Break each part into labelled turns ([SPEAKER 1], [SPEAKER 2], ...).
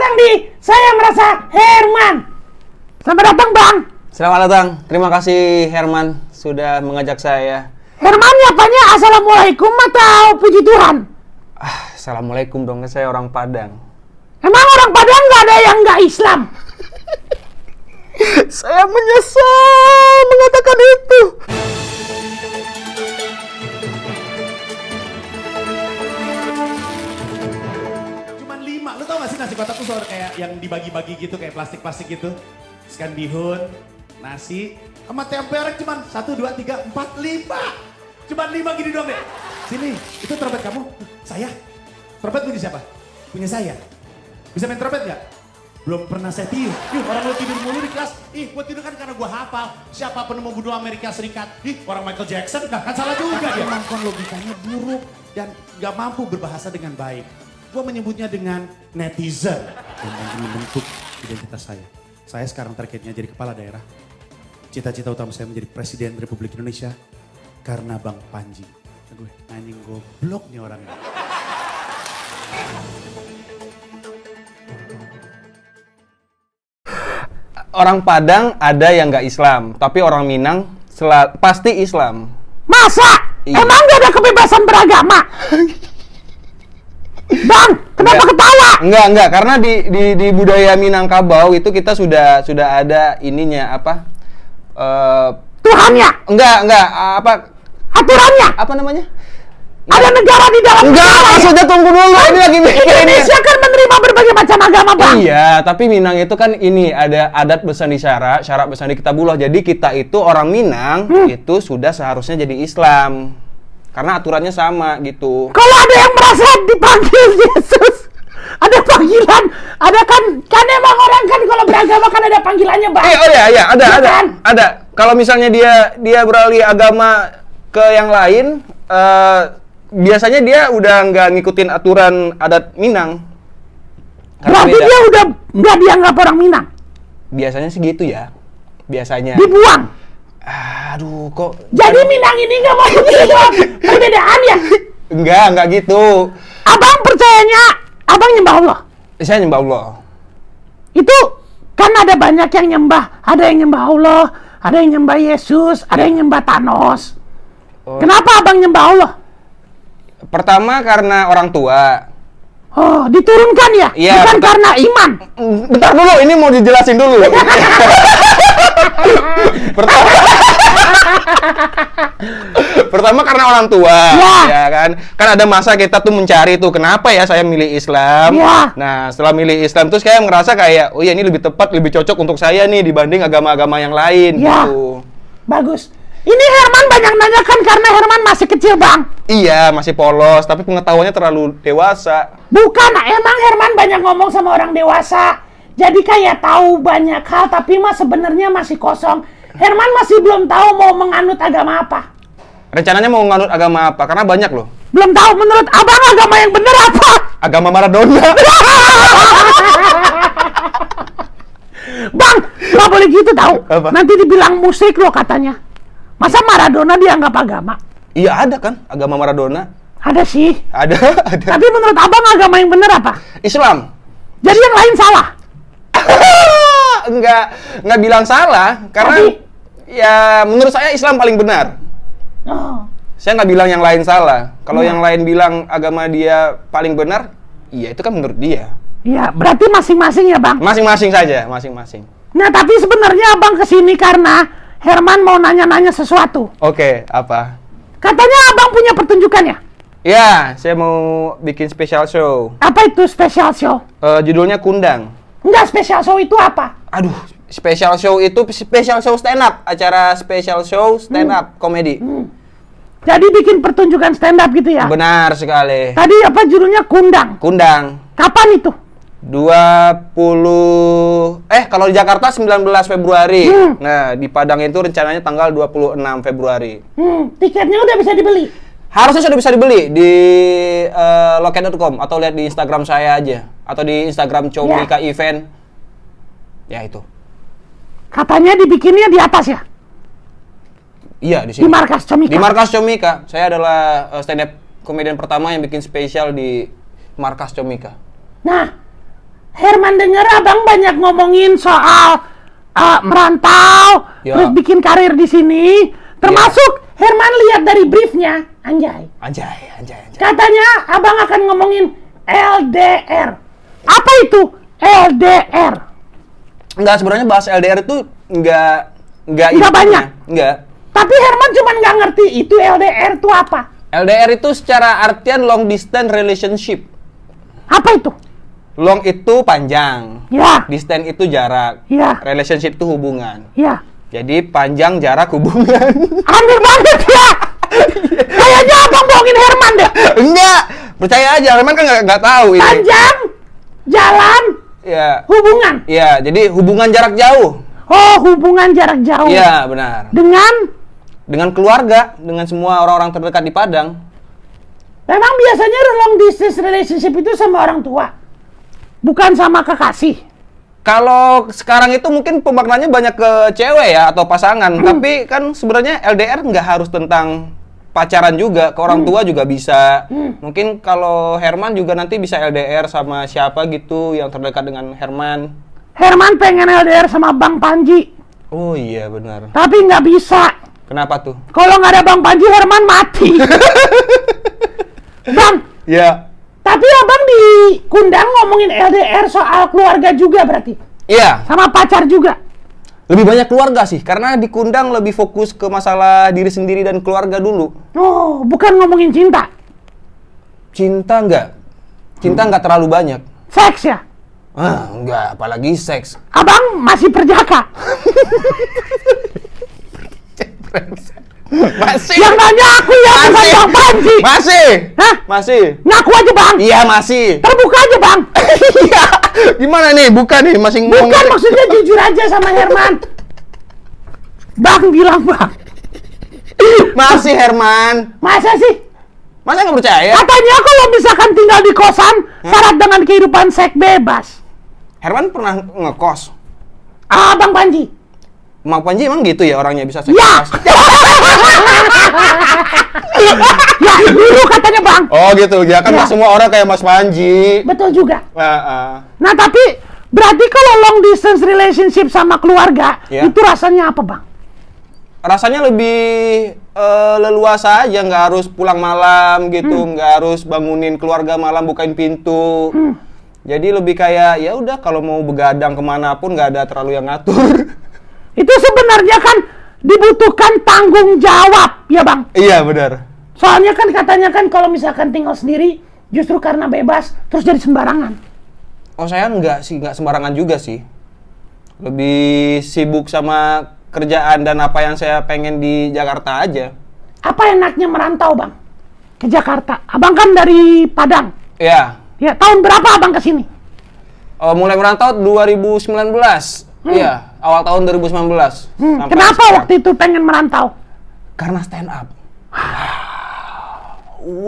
[SPEAKER 1] datang di Saya Merasa Herman. Selamat datang, Bang.
[SPEAKER 2] Selamat datang. Terima kasih Herman sudah mengajak saya.
[SPEAKER 1] Herman apanya Assalamualaikum atau puji Tuhan?
[SPEAKER 2] Assalamualaikum dong, saya orang Padang.
[SPEAKER 1] Emang orang Padang nggak ada yang nggak Islam?
[SPEAKER 2] Saya menyesal mengatakan itu.
[SPEAKER 3] Cuman 5, lu tau gak sih nasi kotak tuh soal kayak yang dibagi-bagi gitu, kayak plastik-plastik gitu. Sekan bihun, nasi, sama tempe orek cuman 1, 2, 3, 4, 5. Cuman 5 gini doang deh. Sini, itu trompet kamu, saya. Trompet punya siapa? Punya saya. Bisa main trompet gak? Belum pernah saya tiup. Orang lu tidur mulu di kelas. Gua tidur kan karena gua hafal. Siapa penemu bunuh Amerika Serikat? Orang Michael Jackson. Nah, kan salah juga dia. Kemampuan logikanya buruk dan gak mampu berbahasa dengan baik. Gua menyebutnya dengan netizen. Dan membentuk identitas saya. Saya sekarang targetnya jadi kepala daerah. Cita-cita utama saya menjadi Presiden Republik Indonesia. Karena Bang Panji. Gue anjing goblok nih orangnya.
[SPEAKER 2] Orang Padang ada yang nggak Islam, tapi orang Minang pasti Islam.
[SPEAKER 1] Masa?
[SPEAKER 2] Iya.
[SPEAKER 1] Emang gak ada kebebasan beragama? Bang, kenapa ketawa?
[SPEAKER 2] Enggak, karena di budaya Minangkabau itu kita sudah ada ininya apa?
[SPEAKER 1] Tuhannya?
[SPEAKER 2] Enggak, apa?
[SPEAKER 1] Aturannya?
[SPEAKER 2] Apa namanya?
[SPEAKER 1] Ada negara di dalam
[SPEAKER 2] Enggak,
[SPEAKER 1] negara ya?
[SPEAKER 2] maksudnya tunggu dulu. Ini lagi mikir ini.
[SPEAKER 1] Indonesia kan menerima berbagai macam agama, Bang.
[SPEAKER 2] Iya, tapi Minang itu kan ini ada adat bersandi syarat bersandi kitabullah. Jadi kita itu orang Minang itu sudah seharusnya jadi Islam. Karena aturannya sama gitu.
[SPEAKER 1] Kalau ada yang merasa dipanggil Yesus, ada panggilan, ada kan emang orang kan kalau beragama kan ada panggilannya, Bang.
[SPEAKER 2] Oh iya, ada.
[SPEAKER 1] Kan?
[SPEAKER 2] Ada. Kalau misalnya dia beralih agama ke yang lain, biasanya dia udah nggak ngikutin aturan adat Minang.
[SPEAKER 1] Berarti dia udah nggak dianggap orang Minang?
[SPEAKER 2] Biasanya sih gitu ya. Biasanya.
[SPEAKER 1] Dibuang?
[SPEAKER 2] Aduh, kok...
[SPEAKER 1] Jadi Minang ini nggak mau menerima perbedaan ya?
[SPEAKER 2] Enggak gitu.
[SPEAKER 1] Abang percayanya, abang nyembah Allah?
[SPEAKER 2] Saya nyembah Allah.
[SPEAKER 1] Itu kan ada banyak yang nyembah. Ada yang nyembah Allah, ada yang nyembah Yesus, ada yang nyembah Thanos. Kenapa abang nyembah Allah?
[SPEAKER 2] Pertama karena orang tua.
[SPEAKER 1] Oh, diturunkan ya?
[SPEAKER 2] Iya,
[SPEAKER 1] bukan karena iman.
[SPEAKER 2] Bentar dulu, ini mau dijelasin dulu. Pertama karena orang tua, ya kan? Kan ada masa kita tuh mencari tuh kenapa ya saya milih Islam.
[SPEAKER 1] Ya.
[SPEAKER 2] Nah, setelah milih Islam terus kayak ngerasa kayak, oh ya ini lebih tepat, lebih cocok untuk saya nih dibanding agama-agama yang lain
[SPEAKER 1] Ya.
[SPEAKER 2] gitu.
[SPEAKER 1] Bagus. Ini Herman banyak nanyakan karena Herman masih kecil, Bang.
[SPEAKER 2] Iya, masih polos, tapi pengetahuannya terlalu dewasa.
[SPEAKER 1] Bukan, emang Herman banyak ngomong sama orang dewasa. Jadi kayak tahu banyak hal, tapi mah sebenarnya masih kosong. Herman masih belum tahu mau menganut agama apa.
[SPEAKER 2] Rencananya mau nganut agama apa? Karena banyak loh.
[SPEAKER 1] Belum tahu, menurut abang agama yang bener apa?
[SPEAKER 2] Agama Maradona.
[SPEAKER 1] Bang, nggak boleh gitu tahu.
[SPEAKER 2] Apa?
[SPEAKER 1] Nanti dibilang musik loh katanya. Masa Maradona dianggap agama?
[SPEAKER 2] Iya ada kan agama Maradona.
[SPEAKER 1] Ada sih.
[SPEAKER 2] Ada.
[SPEAKER 1] Tapi menurut abang agama yang bener apa?
[SPEAKER 2] Islam.
[SPEAKER 1] Jadi yang lain salah?
[SPEAKER 2] Enggak bilang salah karena ya menurut saya Islam paling benar.
[SPEAKER 1] Oh.
[SPEAKER 2] Saya nggak bilang yang lain salah. Kalau yang lain bilang agama dia paling benar, iya itu kan menurut dia.
[SPEAKER 1] Iya, berarti masing-masing ya, Bang?
[SPEAKER 2] Masing-masing saja, masing-masing.
[SPEAKER 1] Nah, tapi sebenarnya abang kesini karena Herman mau nanya-nanya sesuatu.
[SPEAKER 2] Oke, apa?
[SPEAKER 1] Katanya abang punya pertunjukannya?
[SPEAKER 2] Ya, saya mau bikin special show.
[SPEAKER 1] Apa itu special show?
[SPEAKER 2] Judulnya Kundang.
[SPEAKER 1] Enggak, special show itu apa?
[SPEAKER 2] Aduh, special show itu special show stand up, acara special show stand up komedi.
[SPEAKER 1] Jadi bikin pertunjukan stand up gitu ya?
[SPEAKER 2] Benar sekali.
[SPEAKER 1] Tadi apa judulnya Kundang?
[SPEAKER 2] Kundang.
[SPEAKER 1] Kapan itu?
[SPEAKER 2] 20 kalau di Jakarta 19 Februari. Nah, di Padang itu rencananya tanggal 26 Februari.
[SPEAKER 1] Tiketnya udah bisa dibeli?
[SPEAKER 2] Harusnya sudah bisa dibeli di loket.com atau lihat di Instagram saya aja atau di Instagram Comika Event. Ya itu.
[SPEAKER 1] Katanya dibikinnya di atas ya?
[SPEAKER 2] Iya, di sini.
[SPEAKER 1] Di Markas Comika.
[SPEAKER 2] Di Markas Comika. Saya adalah stand up komedian pertama yang bikin spesial di Markas Comika.
[SPEAKER 1] Nah, Herman dengar abang banyak ngomongin soal merantau,
[SPEAKER 2] Ya.
[SPEAKER 1] terus bikin karir di sini. Termasuk Herman lihat dari briefnya, anjay.
[SPEAKER 2] Anjay.
[SPEAKER 1] Katanya abang akan ngomongin LDR. Apa itu LDR?
[SPEAKER 2] Enggak, sebenarnya bahas LDR itu enggak
[SPEAKER 1] Nggak
[SPEAKER 2] intinya.
[SPEAKER 1] banyak?
[SPEAKER 2] Enggak.
[SPEAKER 1] Tapi Herman cuma nggak ngerti itu LDR itu apa.
[SPEAKER 2] LDR itu secara artian long distance relationship.
[SPEAKER 1] Apa itu?
[SPEAKER 2] Long itu panjang.
[SPEAKER 1] Ya,
[SPEAKER 2] Distance itu jarak.
[SPEAKER 1] ya,
[SPEAKER 2] Relationship itu hubungan.
[SPEAKER 1] ya.
[SPEAKER 2] Jadi panjang jarak hubungan.
[SPEAKER 1] Aneh banget ya. Kayaknya abang bohongin Herman deh.
[SPEAKER 2] Enggak, percaya aja. Herman kan nggak tahu ini.
[SPEAKER 1] Panjang, jalan,
[SPEAKER 2] Ya,
[SPEAKER 1] hubungan.
[SPEAKER 2] ya. Jadi hubungan jarak jauh.
[SPEAKER 1] Oh, hubungan jarak jauh.
[SPEAKER 2] Iya, benar.
[SPEAKER 1] Dengan
[SPEAKER 2] Keluarga, dengan semua orang-orang terdekat di Padang.
[SPEAKER 1] memang biasanya long distance relationship itu sama orang tua. Bukan sama kekasih.
[SPEAKER 2] Kalau sekarang itu mungkin pemaknanya banyak ke cewek ya atau pasangan, tapi kan sebenarnya LDR nggak harus tentang pacaran juga, ke orang tua juga bisa. Mungkin kalau Herman juga nanti bisa LDR sama siapa gitu yang terdekat dengan Herman.
[SPEAKER 1] Herman pengen LDR sama Bang Panji.
[SPEAKER 2] Oh iya benar.
[SPEAKER 1] Tapi nggak bisa.
[SPEAKER 2] Kenapa tuh?
[SPEAKER 1] Kalau nggak ada Bang Panji, Herman mati. Bang,
[SPEAKER 2] Ya.
[SPEAKER 1] tapi abang dikundang ngomongin LDR soal keluarga juga berarti?
[SPEAKER 2] Iya,
[SPEAKER 1] Sama pacar juga?
[SPEAKER 2] lebih banyak keluarga sih, karena dikundang lebih fokus ke masalah diri sendiri dan keluarga dulu.
[SPEAKER 1] Oh, bukan ngomongin cinta.
[SPEAKER 2] Cinta nggak terlalu banyak.
[SPEAKER 1] Seks ya?
[SPEAKER 2] Enggak, apalagi seks.
[SPEAKER 1] Abang masih perjaka.
[SPEAKER 2] Masih.
[SPEAKER 1] Yang nanya aku ya, bukan Bang Panji.
[SPEAKER 2] Masih.
[SPEAKER 1] Hah?
[SPEAKER 2] Masih.
[SPEAKER 1] Ngaku aja Bang.
[SPEAKER 2] Iya, masih.
[SPEAKER 1] Terbuka aja Bang.
[SPEAKER 2] Iya. Gimana nih? Bukan nih, masih ngomong.
[SPEAKER 1] Bukan, maksudnya jujur aja sama Herman. Bang bilang Bang.
[SPEAKER 2] Masih, Herman.
[SPEAKER 1] Masa sih?
[SPEAKER 2] Masa nggak percaya?
[SPEAKER 1] Katanya kalau misalkan tinggal di kosan, syarat dengan kehidupan seks bebas.
[SPEAKER 2] Herman pernah ngekos.
[SPEAKER 1] Bang Panji.
[SPEAKER 2] Mak Panji emang gitu ya orangnya bisa seks
[SPEAKER 1] Ya.
[SPEAKER 2] bebas?
[SPEAKER 1] Ya, dulu katanya Bang.
[SPEAKER 2] Oh gitu, ya kan
[SPEAKER 1] Ya.
[SPEAKER 2] nggak semua orang kayak Mas Panji.
[SPEAKER 1] Betul juga.
[SPEAKER 2] Heeh.
[SPEAKER 1] Nah, tapi berarti kalau long distance relationship sama keluarga,
[SPEAKER 2] Ya.
[SPEAKER 1] itu rasanya apa Bang?
[SPEAKER 2] Rasanya lebih leluasa aja, nggak harus pulang malam gitu, nggak harus bangunin keluarga malam bukain pintu. Jadi lebih kayak ya udah kalau mau begadang kemanapun nggak ada terlalu yang ngatur.
[SPEAKER 1] Itu sebenarnya kan dibutuhkan tanggung jawab, ya Bang?
[SPEAKER 2] Iya benar.
[SPEAKER 1] Soalnya kan katanya kan kalau misalkan tinggal sendiri, justru karena bebas, terus jadi sembarangan.
[SPEAKER 2] Oh saya nggak sembarangan juga sih. Lebih sibuk sama kerjaan dan apa yang saya pengen di Jakarta aja.
[SPEAKER 1] Apa enaknya merantau Bang? Ke Jakarta. Abang kan dari Padang.
[SPEAKER 2] Iya.
[SPEAKER 1] Ya, tahun berapa Abang kesini?
[SPEAKER 2] Mulai merantau 2019. Iya, awal tahun 2019. Sampai
[SPEAKER 1] Kenapa
[SPEAKER 2] sekarang.
[SPEAKER 1] waktu itu pengen merantau?
[SPEAKER 2] Karena stand up.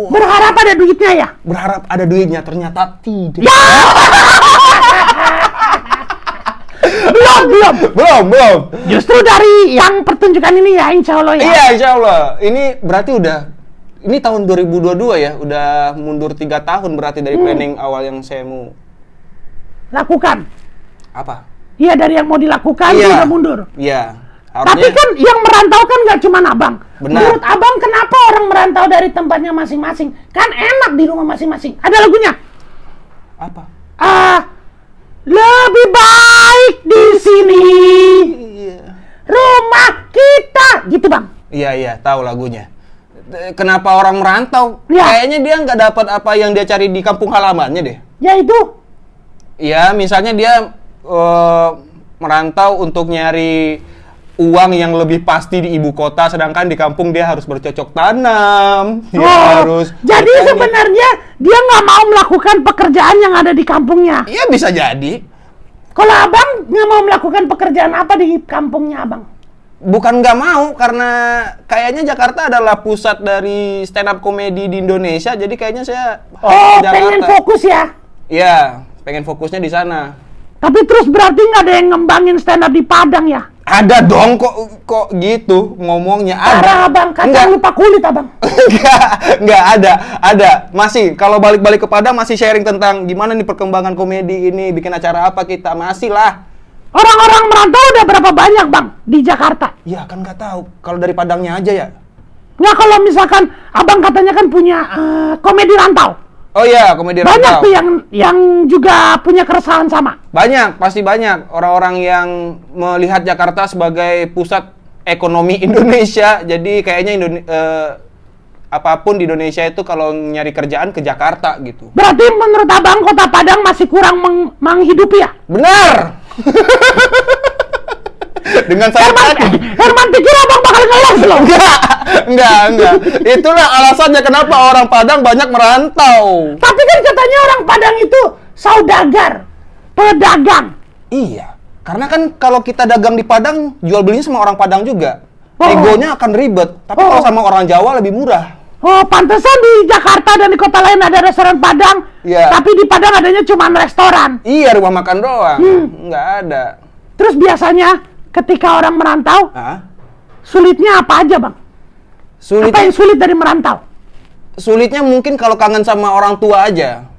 [SPEAKER 1] Berharap ada duitnya ya?
[SPEAKER 2] Berharap ada duitnya, ternyata tidak.
[SPEAKER 1] Ya! Belum. Justru dari yang pertunjukan ini ya, insya Allah ya.
[SPEAKER 2] Iya, insya Allah. Ini berarti ini tahun 2022 ya, udah mundur 3 tahun berarti dari planning awal yang saya mau.
[SPEAKER 1] Lakukan.
[SPEAKER 2] Apa?
[SPEAKER 1] Iya, dari yang mau dilakukan
[SPEAKER 2] Iya.
[SPEAKER 1] udah mundur.
[SPEAKER 2] Iya.
[SPEAKER 1] Tapi
[SPEAKER 2] Harusnya
[SPEAKER 1] kan yang merantau kan nggak cuma abang.
[SPEAKER 2] Benar.
[SPEAKER 1] Menurut abang kenapa orang merantau dari tempatnya masing-masing? Kan enak di rumah masing-masing. Ada lagunya.
[SPEAKER 2] apa?
[SPEAKER 1] Lebih baik di sini.
[SPEAKER 2] Iya.
[SPEAKER 1] Rumah kita. Gitu bang.
[SPEAKER 2] Iya, tahu lagunya. Kenapa orang merantau?
[SPEAKER 1] Iya.
[SPEAKER 2] Kayaknya dia nggak dapat apa yang dia cari di kampung halamannya deh.
[SPEAKER 1] Yaitu.
[SPEAKER 2] Ya, misalnya dia merantau untuk nyari uang yang lebih pasti di ibu kota, sedangkan di kampung dia harus bercocok tanam. Dia harus.
[SPEAKER 1] Jadi
[SPEAKER 2] bertani.
[SPEAKER 1] sebenarnya dia nggak mau melakukan pekerjaan yang ada di kampungnya.
[SPEAKER 2] Iya bisa jadi.
[SPEAKER 1] Kalau abang nggak mau melakukan pekerjaan apa di kampungnya abang?
[SPEAKER 2] Bukan nggak mau, karena kayaknya Jakarta adalah pusat dari stand up comedy di Indonesia, jadi kayaknya saya
[SPEAKER 1] Oh,
[SPEAKER 2] ke
[SPEAKER 1] pengen fokus ya?
[SPEAKER 2] Iya, pengen fokusnya di sana.
[SPEAKER 1] Tapi terus berarti nggak ada yang ngembangin stand up di Padang ya?
[SPEAKER 2] Ada dong, kok gitu ngomongnya ada.
[SPEAKER 1] Parah abang, kacang
[SPEAKER 2] Enggak.
[SPEAKER 1] lupa kulit abang.
[SPEAKER 2] Enggak ada. Masih, kalau balik-balik ke Padang masih sharing tentang gimana nih perkembangan komedi ini, bikin acara apa kita, masih lah.
[SPEAKER 1] Orang-orang merantau udah berapa banyak, Bang, di Jakarta?
[SPEAKER 2] Ya kan nggak tahu, kalau dari Padangnya aja ya.
[SPEAKER 1] Nggak, kalau misalkan Abang katanya kan punya komedi rantau.
[SPEAKER 2] Oh iya, komedi
[SPEAKER 1] Banyak
[SPEAKER 2] rantau.
[SPEAKER 1] tuh yang juga punya keresahan sama.
[SPEAKER 2] Banyak, pasti banyak. Orang-orang yang melihat Jakarta sebagai pusat ekonomi Indonesia. Jadi kayaknya apapun di Indonesia itu kalau nyari kerjaan ke Jakarta gitu.
[SPEAKER 1] Berarti menurut Abang Kota Padang masih kurang menghidupi ya?
[SPEAKER 2] Benar! Dengan saya tadi.
[SPEAKER 1] Herman pikir Abang bakal ngelos loh.
[SPEAKER 2] Enggak. Itulah alasannya kenapa orang Padang banyak merantau.
[SPEAKER 1] Tapi kan katanya orang Padang itu saudagar, pedagang.
[SPEAKER 2] Iya, karena kan kalau kita dagang di Padang, jual belinya sama orang Padang juga.
[SPEAKER 1] Oh.
[SPEAKER 2] Egonya akan ribet. Tapi kalau sama orang Jawa lebih murah.
[SPEAKER 1] Oh, pantesan di Jakarta dan di kota lain ada restoran Padang.
[SPEAKER 2] Iya.
[SPEAKER 1] Tapi di Padang adanya cuma restoran.
[SPEAKER 2] Iya, rumah makan doang. Nggak ada.
[SPEAKER 1] Terus biasanya ketika orang merantau,
[SPEAKER 2] Hah?
[SPEAKER 1] sulitnya apa aja, Bang? Apa yang sulit dari merantau?
[SPEAKER 2] Sulitnya mungkin kalau kangen sama orang tua aja.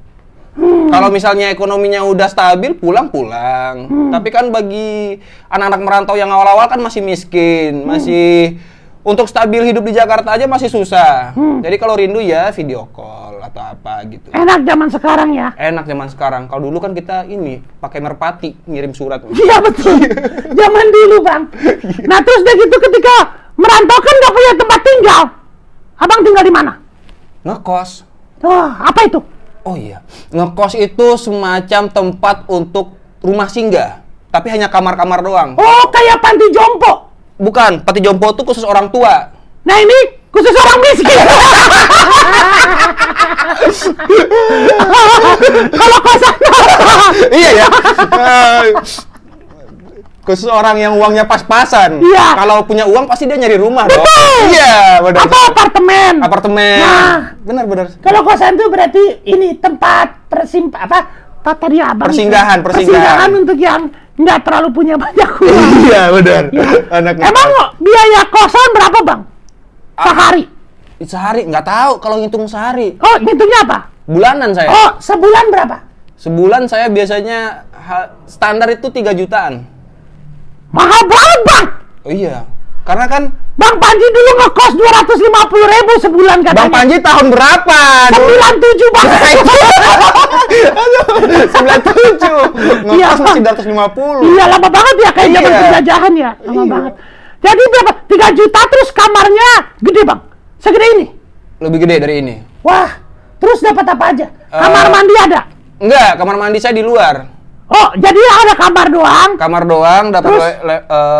[SPEAKER 2] Kalau misalnya ekonominya udah stabil, pulang-pulang. Tapi kan bagi anak-anak merantau yang awal-awal kan masih miskin, masih untuk stabil hidup di Jakarta aja masih susah. Jadi kalau rindu ya video call atau apa gitu.
[SPEAKER 1] Enak zaman sekarang ya.
[SPEAKER 2] Enak zaman sekarang. Kalau dulu kan kita ini pakai merpati ngirim surat.
[SPEAKER 1] Iya betul. Zaman dulu, Bang. Nah, terus udah gitu ketika merantau kan nggak punya tempat tinggal. Abang tinggal di mana?
[SPEAKER 2] Ngekos.
[SPEAKER 1] Oh, apa itu?
[SPEAKER 2] Oh iya, ngekos itu semacam tempat untuk rumah singgah, tapi hanya kamar-kamar doang.
[SPEAKER 1] Oh, kayak panti jompo.
[SPEAKER 2] Bukan, panti jompo itu khusus orang tua.
[SPEAKER 1] Nah, ini khusus orang miskin. Kalau kosan.
[SPEAKER 2] Iya ya. Khusus orang yang uangnya pas-pasan.
[SPEAKER 1] Iya.
[SPEAKER 2] Kalau punya uang pasti dia nyari rumah dong.
[SPEAKER 1] Betul.
[SPEAKER 2] Iya, benar.
[SPEAKER 1] Atau apartemen.
[SPEAKER 2] Apartemen.
[SPEAKER 1] Nah.
[SPEAKER 2] Benar.
[SPEAKER 1] Kalau kosan itu berarti ini tempat apa tadi Abang?
[SPEAKER 2] Persinggahan.
[SPEAKER 1] Persinggahan untuk yang nggak terlalu punya banyak uang.
[SPEAKER 2] Iya, benar.
[SPEAKER 1] Ya.
[SPEAKER 2] Anak
[SPEAKER 1] Emang biaya kosan berapa, Bang? Sehari?
[SPEAKER 2] Sehari nggak tahu kalau ngitung sehari.
[SPEAKER 1] Oh, ngitungnya apa?
[SPEAKER 2] Bulanan saya.
[SPEAKER 1] Oh, sebulan berapa?
[SPEAKER 2] Sebulan saya biasanya standar itu 3 jutaan.
[SPEAKER 1] Mahal banget, Bang!
[SPEAKER 2] Oh iya, karena kan
[SPEAKER 1] Bang Panji dulu ngekos 250.000 sebulan katanya.
[SPEAKER 2] Bang Panji tahun berapa?
[SPEAKER 1] 97, Bang.
[SPEAKER 2] 97.
[SPEAKER 1] Iya,
[SPEAKER 2] Ngekos masih 250.
[SPEAKER 1] Iya, lama banget ya kayak zaman
[SPEAKER 2] Iya.
[SPEAKER 1] penjajahan ya. Lama banget. Jadi berapa? 3 juta terus kamarnya gede, Bang? Segede ini?
[SPEAKER 2] Lebih gede dari ini.
[SPEAKER 1] Wah, terus dapat apa aja? Kamar mandi ada?
[SPEAKER 2] Enggak, kamar mandi saya di luar.
[SPEAKER 1] Oh, jadi ada kamar doang?
[SPEAKER 2] Kamar doang, dapat
[SPEAKER 1] Terus?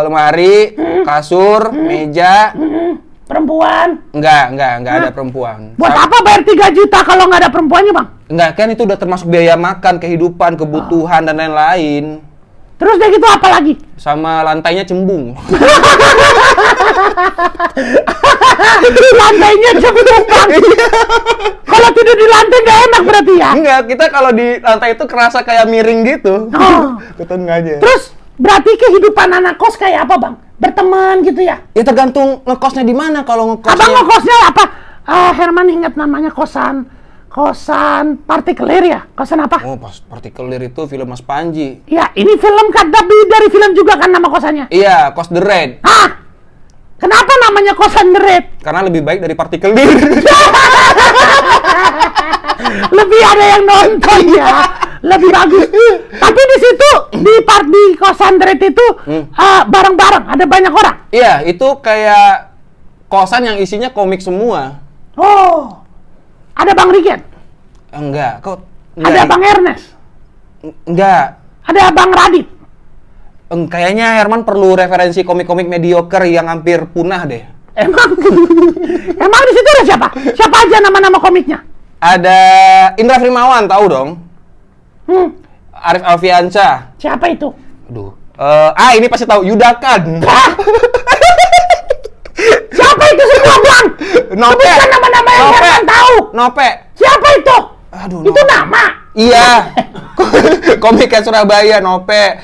[SPEAKER 2] lemari, kasur, meja.
[SPEAKER 1] Perempuan?
[SPEAKER 2] Enggak ada perempuan.
[SPEAKER 1] Buat apa bayar 3 juta kalau nggak ada perempuannya, Bang?
[SPEAKER 2] Enggak, kan itu udah termasuk biaya makan, kehidupan, kebutuhan, dan lain-lain.
[SPEAKER 1] Terus udah gitu apa lagi?
[SPEAKER 2] Sama lantainya cembung.
[SPEAKER 1] Lantainya cembung, Bang. Kalau tidur di lantai nggak enak berarti ya?
[SPEAKER 2] Enggak, kita kalau di lantai itu kerasa kayak miring gitu.
[SPEAKER 1] Oh.
[SPEAKER 2] Ketengah aja.
[SPEAKER 1] Terus berarti kehidupan anak kos kayak apa, Bang? Berteman gitu ya?
[SPEAKER 2] Ya tergantung ngekosnya di mana. Kalau ngekosnya
[SPEAKER 1] Abang ngekosnya apa? Herman ingat namanya kosan partikelir ya? Kosan apa?
[SPEAKER 2] Oh, pas partikelir itu film Mas Panji.
[SPEAKER 1] Ya, ini film kan, tapi dari film juga kan nama kosannya?
[SPEAKER 2] Iya, Kos The Red.
[SPEAKER 1] Hah? Kenapa namanya kosan The Red?
[SPEAKER 2] Karena lebih baik dari partikelir.
[SPEAKER 1] Lebih ada yang nonton ya, lebih bagus. Tapi di situ di kosan The Red itu bareng-bareng, ada banyak orang.
[SPEAKER 2] Iya, itu kayak kosan yang isinya komik semua.
[SPEAKER 1] Oh, ada Bang Riket,
[SPEAKER 2] Enggak, kok
[SPEAKER 1] ada Bang Ernest,
[SPEAKER 2] enggak.
[SPEAKER 1] ada Bang Radit.
[SPEAKER 2] Kayaknya Herman perlu referensi komik-komik mediocre yang hampir punah deh.
[SPEAKER 1] Emang di situ ada siapa? Siapa aja nama-nama komiknya?
[SPEAKER 2] Ada Indra Frimawan, tahu dong? Arif Alfiansyah.
[SPEAKER 1] Siapa itu?
[SPEAKER 2] Aduh. Ini pasti tahu, Yudakan.
[SPEAKER 1] Siapa itu semua, Bang?
[SPEAKER 2] Nope.
[SPEAKER 1] Sebutkan nama-nama yang Herman tahu.
[SPEAKER 2] Nope.
[SPEAKER 1] Siapa itu?
[SPEAKER 2] Aduh,
[SPEAKER 1] Itu
[SPEAKER 2] Nope.
[SPEAKER 1] nama.
[SPEAKER 2] Iya. Komiknya Surabaya, Nope.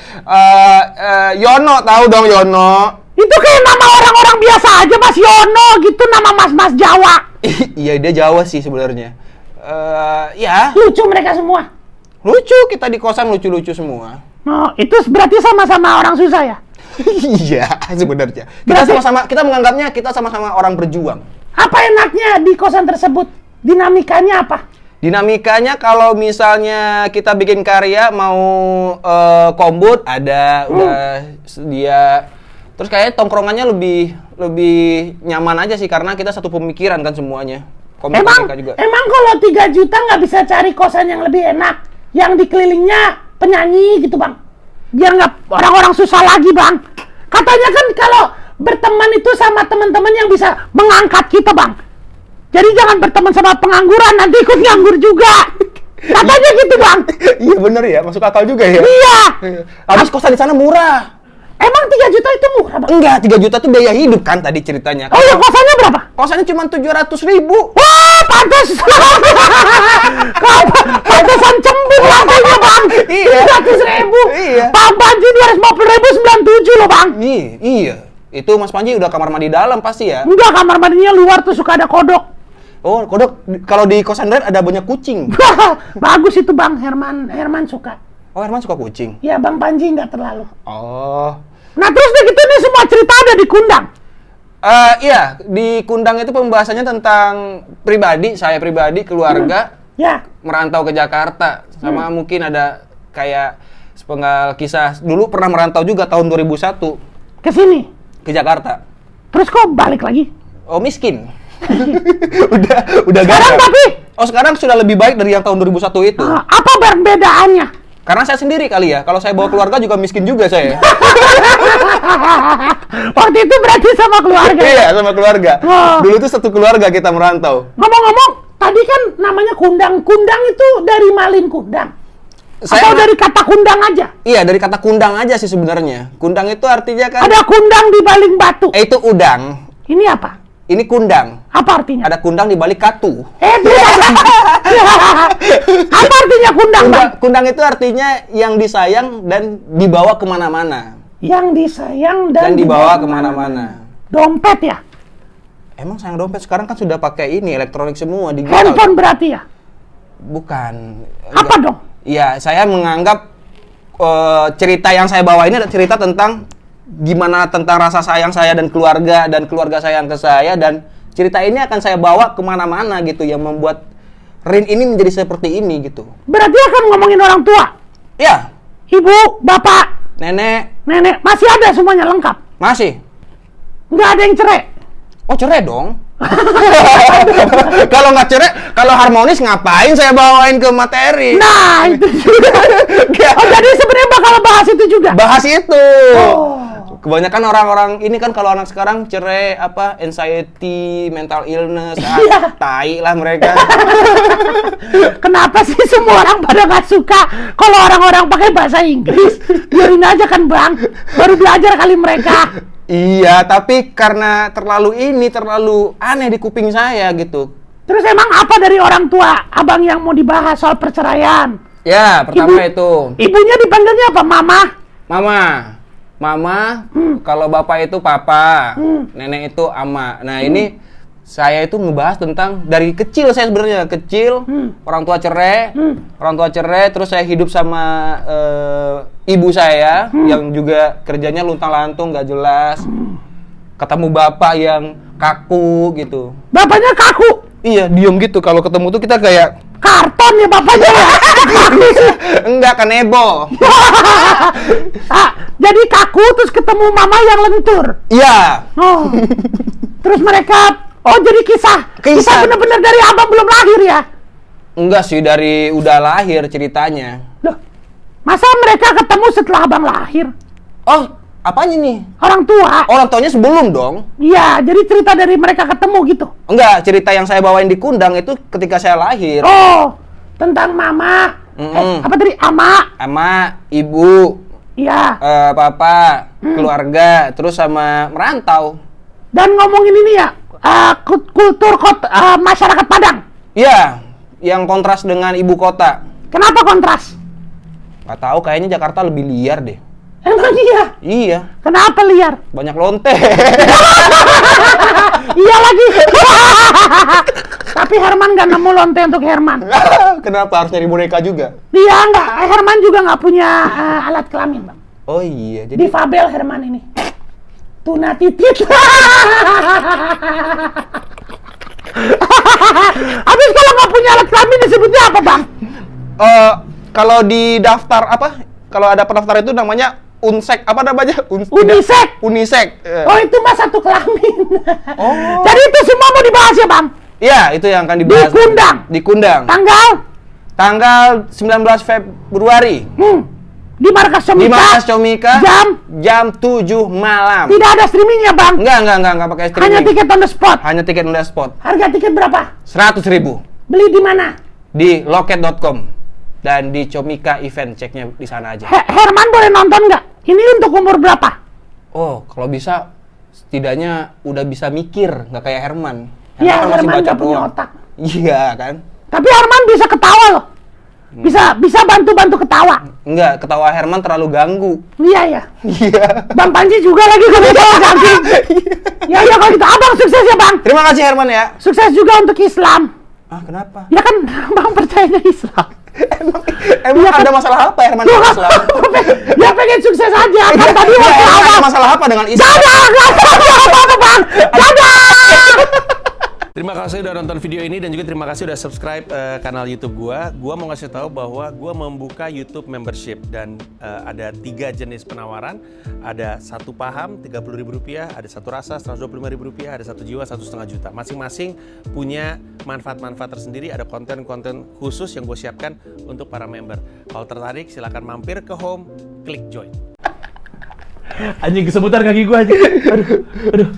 [SPEAKER 2] Yono, tahu dong Yono.
[SPEAKER 1] Itu kayak nama orang-orang biasa aja, Mas Yono gitu, nama mas-mas Jawa.
[SPEAKER 2] Iya, dia Jawa sih sebenarnya. Ya,
[SPEAKER 1] Lucu mereka semua.
[SPEAKER 2] lucu, kita di kosan lucu-lucu semua.
[SPEAKER 1] Oh, itu berarti sama-sama orang susah ya?
[SPEAKER 2] Iya, sebenarnya.
[SPEAKER 1] Berarti-
[SPEAKER 2] Kita menganggapnya kita sama-sama orang berjuang.
[SPEAKER 1] Apa enaknya di kosan tersebut? Dinamikanya apa?
[SPEAKER 2] Dinamikanya kalau misalnya kita bikin karya mau kombut ada udah sedia. Terus kayaknya tongkrongannya lebih nyaman aja sih karena kita satu pemikiran kan semuanya. Komik
[SPEAKER 1] Emang
[SPEAKER 2] mereka juga.
[SPEAKER 1] kalau 3 juta nggak bisa cari kosan yang lebih enak, yang dikelilingnya penyanyi gitu bang, biar nggak orang-orang susah lagi bang. Katanya kan kalau berteman itu sama teman-teman yang bisa mengangkat kita bang. Jadi jangan berteman sama pengangguran, nanti ikut nganggur juga. Katanya gitu bang.
[SPEAKER 2] Iya bener ya, masuk akal juga ya.
[SPEAKER 1] Iya.
[SPEAKER 2] Habis kosan di sana murah.
[SPEAKER 1] Emang 3 juta itu murah bang?
[SPEAKER 2] Enggak, 3 juta tuh biaya hidup kan tadi ceritanya.
[SPEAKER 1] Oh ya, kosannya berapa?
[SPEAKER 2] Kosannya cuma 700.000.
[SPEAKER 1] Wah, pantas. Pantesan cembung lantainya bang.
[SPEAKER 2] Iya.
[SPEAKER 1] 700.000.
[SPEAKER 2] Iya.
[SPEAKER 1] Pak Panji 250.000 97 loh bang.
[SPEAKER 2] Iya. Itu Mas Panji udah kamar mandi dalam pasti ya.
[SPEAKER 1] Enggak, kamar mandinya luar tuh suka ada kodok.
[SPEAKER 2] Oh, kodok. Kalau di kosan Red ada banyak kucing.
[SPEAKER 1] Bagus itu bang, Herman suka.
[SPEAKER 2] Oh, Herman suka kucing.
[SPEAKER 1] Ya bang Panji nggak terlalu.
[SPEAKER 2] Oh.
[SPEAKER 1] Nah terus deh gitu nih semua cerita ada di Kundang.
[SPEAKER 2] Iya, di Kundang itu pembahasannya tentang saya pribadi, keluarga,
[SPEAKER 1] Ya.
[SPEAKER 2] merantau ke Jakarta. Sama mungkin ada kayak sepenggal kisah. Dulu pernah merantau juga tahun 2001
[SPEAKER 1] Ke sini.
[SPEAKER 2] ke Jakarta.
[SPEAKER 1] Terus kok balik lagi?
[SPEAKER 2] Oh, miskin. udah
[SPEAKER 1] Sekarang
[SPEAKER 2] gagal.
[SPEAKER 1] tapi
[SPEAKER 2] Sekarang sudah lebih baik dari yang tahun 2001 itu.
[SPEAKER 1] apa perbedaannya?
[SPEAKER 2] Karena saya sendiri kali ya. Kalau saya bawa keluarga juga miskin juga saya.
[SPEAKER 1] Waktu itu berarti sama keluarga.
[SPEAKER 2] Iya, sama keluarga.
[SPEAKER 1] Oh.
[SPEAKER 2] Dulu tuh satu keluarga kita merantau.
[SPEAKER 1] Ngomong-ngomong, tadi kan namanya Kundang. Kundang itu dari Malin Kundang. Atau dari kata kundang aja?
[SPEAKER 2] Iya, dari kata kundang aja sih sebenarnya. Kundang itu artinya kan
[SPEAKER 1] Ada kundang di baling batu.
[SPEAKER 2] itu udang.
[SPEAKER 1] Ini apa?
[SPEAKER 2] Ini kundang.
[SPEAKER 1] Apa artinya?
[SPEAKER 2] Ada kundang di balik katu.
[SPEAKER 1] Apa artinya kundang, Bang?
[SPEAKER 2] Kundang itu artinya yang disayang dan dibawa kemana-mana.
[SPEAKER 1] Yang disayang
[SPEAKER 2] Dan
[SPEAKER 1] dan
[SPEAKER 2] dibawa kemana-mana.
[SPEAKER 1] Dompet ya?
[SPEAKER 2] Emang sayang dompet sekarang kan sudah pakai ini elektronik semua digital.
[SPEAKER 1] Handphone berarti ya?
[SPEAKER 2] Bukan.
[SPEAKER 1] Apa dong?
[SPEAKER 2] Iya, saya menganggap cerita yang saya bawa ini adalah cerita tentang gimana tentang rasa sayang saya dan keluarga sayang ke saya, dan cerita ini akan saya bawa kemana-mana gitu yang membuat Rin ini menjadi seperti ini gitu.
[SPEAKER 1] Berarti akan ngomongin orang tua?
[SPEAKER 2] Ya,
[SPEAKER 1] Ibu, bapak,
[SPEAKER 2] nenek
[SPEAKER 1] nenek, masih ada semuanya lengkap?
[SPEAKER 2] masih.
[SPEAKER 1] Nggak ada yang cerai?
[SPEAKER 2] Oh, cerai dong. Kalau nggak cerai, kalau harmonis ngapain saya bawain ke materi?
[SPEAKER 1] Nah, itu juga. Oh, jadi sebenarnya bakal bahas itu juga?
[SPEAKER 2] Bahas itu.
[SPEAKER 1] Oh.
[SPEAKER 2] Kebanyakan orang-orang ini kan kalau anak sekarang cerai apa anxiety, mental illness,
[SPEAKER 1] Iya.
[SPEAKER 2] tai lah mereka.
[SPEAKER 1] Kenapa sih semua orang pada nggak suka kalau orang-orang pakai bahasa Inggris? Biarin aja kan bang, baru belajar kali mereka.
[SPEAKER 2] Iya, tapi karena terlalu aneh di kuping saya gitu.
[SPEAKER 1] Terus emang apa dari orang tua abang yang mau dibahas soal perceraian?
[SPEAKER 2] Ya, pertama
[SPEAKER 1] Ibu-
[SPEAKER 2] itu
[SPEAKER 1] Ibunya dipanggilnya apa? Mama?
[SPEAKER 2] Mama, kalau bapak itu papa, nenek itu ama. Nah ini saya itu ngebahas tentang dari kecil saya sebenarnya orang tua cerai, terus saya hidup sama ibu saya yang juga kerjanya luntang-lantung nggak jelas, ketemu bapak yang kaku gitu.
[SPEAKER 1] Bapaknya kaku?
[SPEAKER 2] Iya, diem gitu kalau ketemu tuh kita kayak
[SPEAKER 1] Karton ya bapaknya ya?
[SPEAKER 2] enggak kanebo.
[SPEAKER 1] Jadi kaku terus ketemu mama yang lentur.
[SPEAKER 2] Iya.
[SPEAKER 1] Oh. Terus mereka, jadi kisah bener-bener dari abang belum lahir ya?
[SPEAKER 2] Enggak sih, dari udah lahir ceritanya.
[SPEAKER 1] Loh, masa mereka ketemu setelah abang lahir?
[SPEAKER 2] Oh, apanya nih?
[SPEAKER 1] Orang tua?
[SPEAKER 2] Orang tuanya sebelum dong.
[SPEAKER 1] Iya, jadi cerita dari mereka ketemu gitu?
[SPEAKER 2] Enggak, cerita yang saya bawain di Kundang itu ketika saya lahir.
[SPEAKER 1] Oh, tentang mama. Apa tadi? Ama?
[SPEAKER 2] Sama ibu,
[SPEAKER 1] Iya.
[SPEAKER 2] papa, keluarga, terus sama merantau.
[SPEAKER 1] Dan ngomongin ini ya, kultur masyarakat Padang.
[SPEAKER 2] Iya, yang kontras dengan ibu kota.
[SPEAKER 1] Kenapa kontras?
[SPEAKER 2] Nggak tahu, kayaknya Jakarta lebih liar deh.
[SPEAKER 1] Emang iya?
[SPEAKER 2] Iya,
[SPEAKER 1] Kenapa liar?
[SPEAKER 2] banyak lonte.
[SPEAKER 1] Iya lagi. Tapi Herman nggak nemu lonte untuk Herman.
[SPEAKER 2] Kenapa harus nyari boneka juga?
[SPEAKER 1] Dia nggak, Herman juga nggak punya alat kelamin, Bang.
[SPEAKER 2] Oh iya, jadi
[SPEAKER 1] Difabel Herman ini. Tuna titit. Habis kalau nggak punya alat kelamin disebutnya apa, Bang?
[SPEAKER 2] kalau di daftar apa? Kalau ada pendaftar itu namanya unsek, apa namanya?
[SPEAKER 1] Unisek.
[SPEAKER 2] Unisek.
[SPEAKER 1] Oh, itu mah satu kelamin.
[SPEAKER 2] Oh.
[SPEAKER 1] Jadi itu semua mau dibahas ya, Bang?
[SPEAKER 2] Iya, itu yang akan dibahas.
[SPEAKER 1] Dikundang.
[SPEAKER 2] Dikundang.
[SPEAKER 1] Tanggal?
[SPEAKER 2] 19 Februari.
[SPEAKER 1] Di Markas Comika.
[SPEAKER 2] Di Markas Comika.
[SPEAKER 1] Jam
[SPEAKER 2] 7 malam.
[SPEAKER 1] Tidak ada streamingnya, Bang.
[SPEAKER 2] Enggak pakai streaming.
[SPEAKER 1] Hanya tiket on the spot.
[SPEAKER 2] Hanya tiket on the spot.
[SPEAKER 1] Harga tiket berapa?
[SPEAKER 2] 100.000.
[SPEAKER 1] Beli di mana?
[SPEAKER 2] Di loket.com dan di Comika Event, ceknya di sana aja.
[SPEAKER 1] Herman boleh nonton nggak? Ini untuk umur berapa?
[SPEAKER 2] Oh, kalau bisa setidaknya udah bisa mikir, nggak kayak Herman.
[SPEAKER 1] Ya,
[SPEAKER 2] kan masih
[SPEAKER 1] Herman
[SPEAKER 2] baca
[SPEAKER 1] nggak punya
[SPEAKER 2] doang.
[SPEAKER 1] otak.
[SPEAKER 2] Iya kan?
[SPEAKER 1] Tapi Herman bisa ketawa loh. Bisa bantu ketawa.
[SPEAKER 2] Enggak, ketawa Herman terlalu ganggu.
[SPEAKER 1] Iya ya.
[SPEAKER 2] Iya.
[SPEAKER 1] Bang Panji juga lagi ketawa saking. Ya kalau gitu abang sukses ya, Bang.
[SPEAKER 2] Terima kasih Herman ya.
[SPEAKER 1] Sukses juga untuk Islam.
[SPEAKER 2] Ah, kenapa?
[SPEAKER 1] Ya kan Bang percayanya Islam.
[SPEAKER 2] Emang ada masalah apa Herman
[SPEAKER 1] Loh,
[SPEAKER 2] dengan Islam?
[SPEAKER 1] Ya pengen sukses aja kan tadi
[SPEAKER 2] Ya,
[SPEAKER 1] waktu
[SPEAKER 2] emang ada
[SPEAKER 1] awal.
[SPEAKER 2] masalah apa dengan Islam?
[SPEAKER 1] Dadah, apa Bang? Dadah.
[SPEAKER 4] Terima kasih udah nonton video ini dan juga terima kasih udah subscribe kanal YouTube gua. Gua mau ngasih tahu bahwa gua membuka YouTube membership dan ada 3 jenis penawaran. Ada 1 paham Rp30.000, ada 1 rasa Rp125.000, ada 1 jiwa Rp1,5 juta. Masing-masing punya manfaat-manfaat tersendiri. Ada konten-konten khusus yang gue siapkan untuk para member. Kalau tertarik silahkan mampir ke home, klik join.
[SPEAKER 3] Anjing kesemutan kaki gua aja. Aduh.